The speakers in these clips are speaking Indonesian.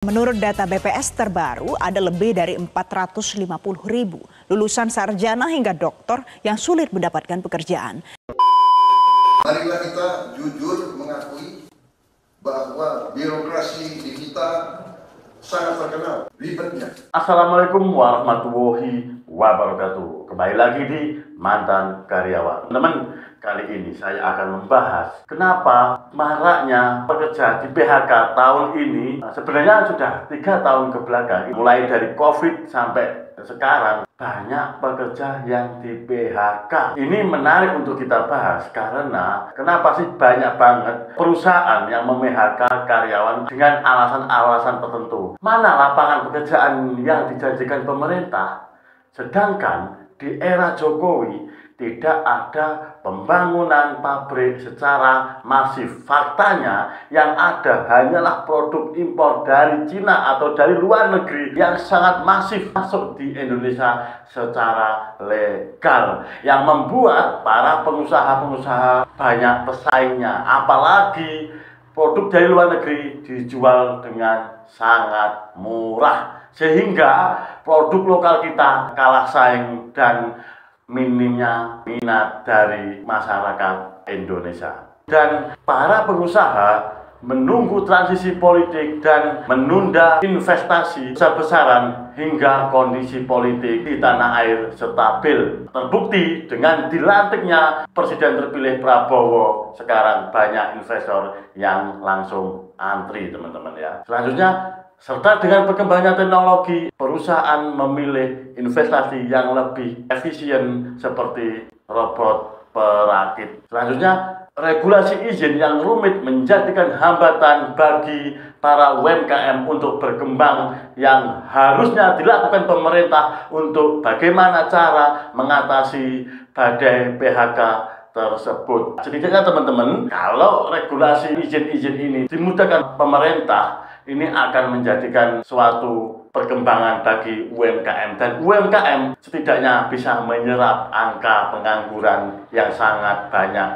Menurut data BPS terbaru, ada lebih dari 450.000 lulusan sarjana hingga doktor yang sulit mendapatkan pekerjaan. Marilah kita jujur mengakui bahwa birokrasi di kita sangat terkenal ribetnya. Assalamualaikum warahmatullahi wabarakatuh. Kembali lagi di Mantan Karyawan. Teman-teman, kali ini saya akan membahas kenapa maraknya pekerja di PHK tahun ini. Sebenarnya sudah 3 tahun ke belakang, mulai dari COVID sampai sekarang banyak pekerja yang di PHK. Ini menarik untuk kita bahas karena kenapa sih banyak banget perusahaan yang mem-PHK karyawan dengan alasan-alasan tertentu. Mana lapangan pekerjaan yang dijanjikan pemerintah? Sedangkan di era Jokowi tidak ada pembangunan pabrik secara masif. Faktanya yang ada hanyalah produk impor dari Cina atau dari luar negeri yang sangat masif masuk di Indonesia secara legal, yang membuat para pengusaha-pengusaha banyak pesaingnya. Apalagi produk dari luar negeri dijual dengan sangat murah, sehingga produk lokal kita kalah saing dan minimnya minat dari masyarakat Indonesia. Dan para pengusaha menunggu transisi politik dan menunda investasi besar-besaran hingga kondisi politik di tanah air stabil. Terbukti dengan dilantiknya Presiden terpilih Prabowo, sekarang banyak investor yang langsung antri, teman-teman ya. Selanjutnya, serta dengan perkembangan teknologi, perusahaan memilih investasi yang lebih efisien seperti robot perakit. Selanjutnya, regulasi izin yang rumit menjadikan hambatan bagi para UMKM untuk berkembang, yang harusnya dilakukan pemerintah untuk bagaimana cara mengatasi badai PHK tersebut. Setidaknya teman-teman, kalau regulasi izin-izin ini dimudahkan pemerintah, ini akan menjadikan suatu perkembangan bagi UMKM, dan UMKM setidaknya bisa menyerap angka pengangguran yang sangat banyak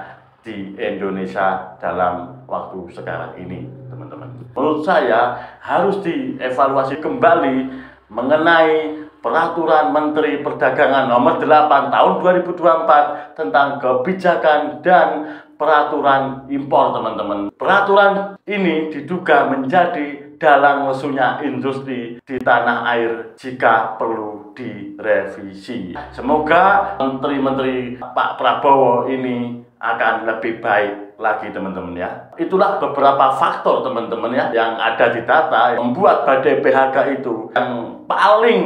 di Indonesia dalam waktu sekarang ini, teman-teman. Menurut saya harus dievaluasi kembali mengenai Peraturan Menteri Perdagangan Nomor 8 Tahun 2024 tentang kebijakan dan peraturan impor, teman-teman. Peraturan ini diduga menjadi dalang lesunya industri di tanah air jika perlu direvisi. Semoga menteri-menteri Pak Prabowo ini akan lebih baik lagi, teman-teman ya. Itulah beberapa faktor, teman-teman ya, yang ada di data yang membuat badai PHK itu. Yang paling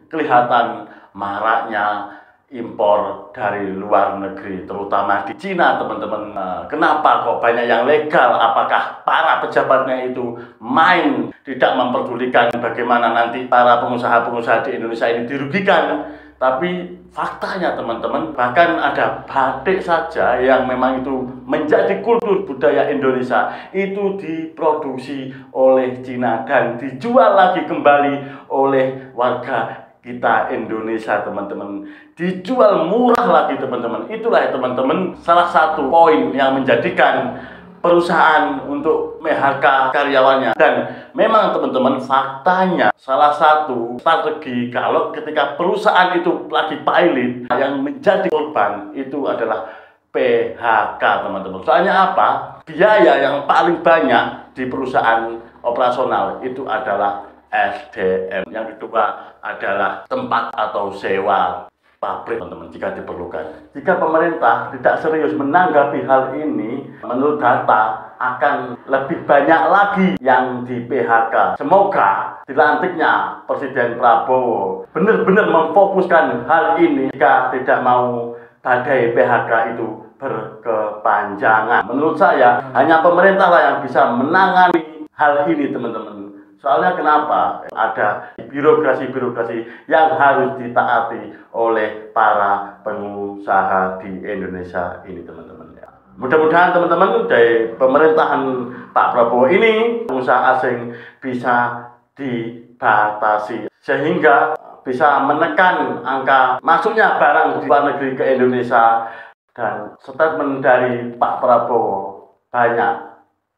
kelihatan maraknya impor dari luar negeri, terutama di Cina, teman-teman. Kenapa kok banyak yang legal? Apakah para pejabatnya itu main, tidak memperdulikan bagaimana nanti para pengusaha-pengusaha di Indonesia ini dirugikan? Tapi faktanya, teman-teman, bahkan ada batik saja yang memang itu menjadi kultur budaya Indonesia, itu diproduksi oleh Cina dan dijual lagi kembali oleh warga kita Indonesia, teman-teman. Dijual murah lagi, teman-teman. Itulah ya, teman-teman, salah satu poin yang menjadikan perusahaan untuk PHK karyawannya. Dan memang, teman-teman, faktanya salah satu strategi kalau ketika perusahaan itu lagi pilot, yang menjadi korban itu adalah PHK, teman-teman. Soalnya apa? Biaya yang paling banyak di perusahaan operasional itu adalah SDM. Yang kedua adalah tempat atau sewa pabrik, teman-teman, jika diperlukan. Jika pemerintah tidak serius menanggapi hal ini, menurut data akan lebih banyak lagi yang di PHK. Semoga dilantiknya Presiden Prabowo benar-benar memfokuskan hal ini jika tidak mau badai PHK itu berkepanjangan. Menurut saya hanya pemerintahlah yang bisa menangani hal ini, teman-teman. Soalnya kenapa? Ada birokrasi-birokrasi yang harus ditaati oleh para pengusaha di Indonesia ini, teman-teman ya. Mudah-mudahan, teman-teman, dari pemerintahan Pak Prabowo ini pengusaha asing bisa dibatasi sehingga bisa menekan angka masuknya barang di luar negeri ke Indonesia. Dan statement dari Pak Prabowo banyak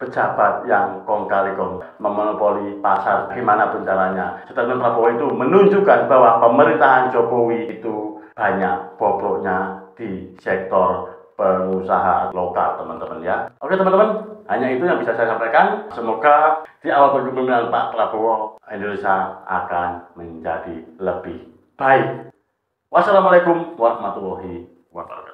pejabat yang kong kali kong memonopoli pasar, gimana pun caranya. Statement Prabowo itu menunjukkan bahwa pemerintahan Jokowi itu banyak bobroknya di sektor pengusaha lokal, teman-teman ya. Oke teman-teman, hanya itu yang bisa saya sampaikan. Semoga di awal kepemimpinan Pak Prabowo, Indonesia akan menjadi lebih baik. Wassalamualaikum warahmatullahi wabarakatuh.